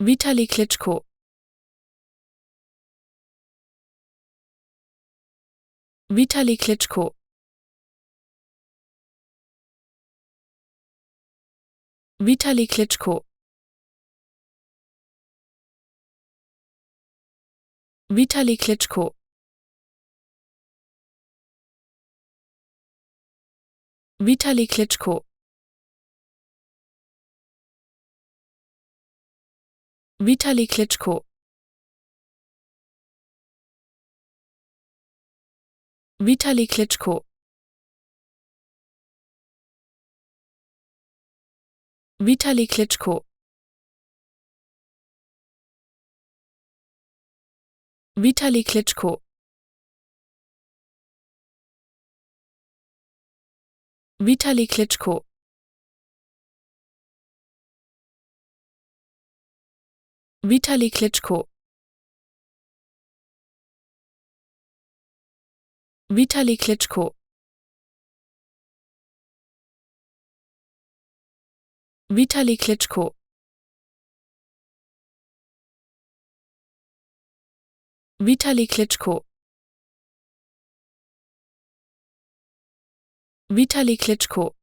Vitali Klitschko. Vitali Klitschko. Vitali Klitschko. Vitali Klitschko. Vitali Klitschko. Vitali Klitschko. Vitali Klitschko. Vitali Klitschko. Vitali Klitschko. Vitali Klitschko. Vitali Klitschko. Vitali Klitschko. Vitali Klitschko. Vitali Klitschko. Vitali Klitschko.